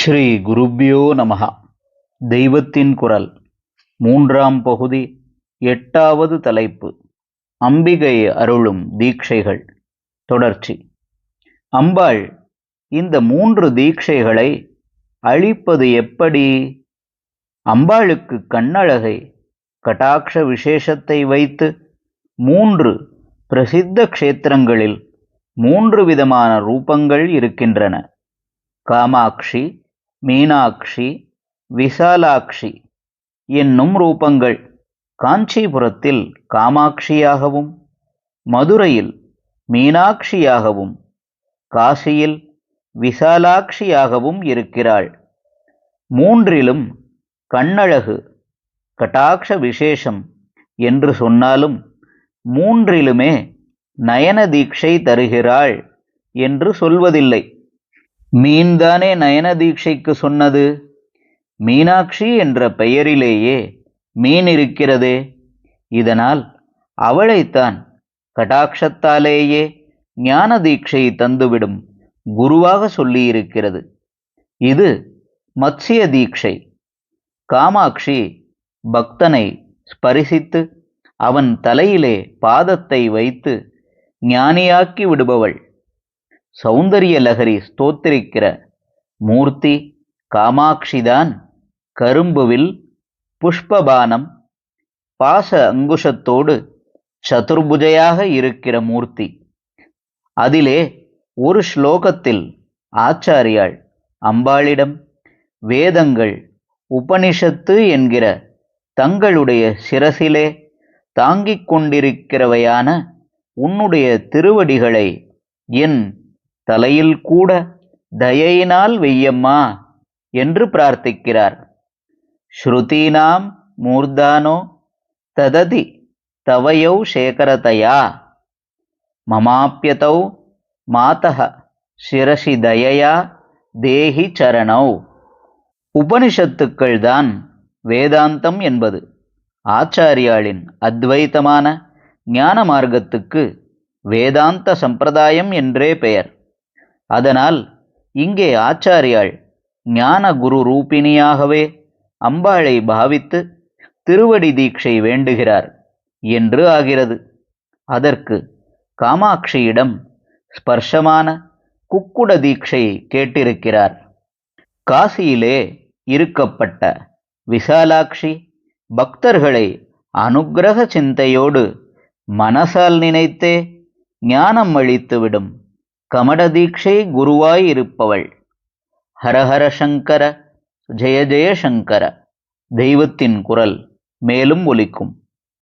ஸ்ரீ குருப்யோ நமஹ. தெய்வத்தின் குரல் மூன்றாம் பகுதி, 8வது தலைப்பு. அம்பிகை அருளும் தீட்சைகள். தொடர்ச்சி. அம்பாள் இந்த 3 தீட்சைகளை அளிப்பது எப்படி? அம்பாளுக்கு கண்ணழகை கடாட்ச விசேஷத்தை வைத்து 3 பிரசித்த க்ஷேத்திரங்களில் 3 விதமான ரூபங்கள் இருக்கின்றன. காமாட்சி, மீனாட்சி, விசாலாட்சி என்னும் ரூபங்கள் காஞ்சிபுரத்தில் காமாட்சியாகவும், மதுரையில் மீனாட்சியாகவும், காசியில் விசாலாட்சியாகவும் இருக்கிறாள். 3லும் கண்ணழகு கடாட்ச விசேஷம் என்று சொன்னாலும் 3லுமே நயன தீட்சை தருகிறாள் என்று சொல்வதில்லை. மீன்தானே நயன தீட்சைக்கு சொன்னது. மீனாட்சி என்ற பெயரிலேயே மீன் இருக்கிறதே. இதனால் அவளைத்தான் கடாட்சத்தாலேயே ஞான தீட்சை தந்துவிடும் குருவாக சொல்லியிருக்கிறது. இது மத்ஸ்ய தீட்சை. காமாட்சி பக்தனை ஸ்பரிசித்து அவன் தலையிலே பாதத்தை வைத்து ஞானியாக்கி விடுபவள். சௌந்தரிய லகரி ஸ்தோத்திரிக்கிற மூர்த்தி காமாட்சிதான். கரும்புவில் புஷ்பபானம் பாச அங்குஷத்தோடு சதுர்புஜையாக இருக்கிற மூர்த்தி. அதிலே ஒரு ஸ்லோகத்தில் ஆச்சாரியாள் அம்பாளிடம் வேதங்கள் உபனிஷத்து என்கிற தங்களுடைய சிரசிலே தாங்கிக் கொண்டிருக்கிறவையான உன்னுடைய திருவடிகளை என் தலையில் கூட தயையினால் வெய்யம்மா என்று பிரார்த்திக்கிறார். ஸ்ருதீனாம் மூர்தானோ தததி தவயௌ சேகரதயா மமாப்யதௌ மாதஹ சிரசி தயையா தேஹி சரணௌ. உபனிஷத்துக்கள் தான் வேதாந்தம் என்பது. ஆச்சாரியாளின் அத்வைத்தமான ஞான மார்க்கத்துக்கு வேதாந்த சம்பிரதாயம் என்றே பெயர். அதனால் இங்கே ஆச்சாரியாள் ஞான குரு ரூபிணியாகவே அம்பாளை பாவித்து திருவடி தீட்சை வேண்டுகிறார் என்று ஆகிறது. அதற்கு காமாட்சியிடம் ஸ்பர்ஷமான குக்குட தீட்சை கேட்டிருக்கிறார். காசியிலே இருக்கப்பட்ட விசாலாட்சி பக்தர்களை அனுக்கிரக சிந்தையோடு மனசால் நினைத்தே ஞானம் அளித்துவிடும் கமட தீட்சை குருவாய் இருப்பவள். ஹரஹர சங்கர, ஜெய ஜெய சங்கர. தெய்வத்தின் குரல் மேலும் ஒலிக்கும்.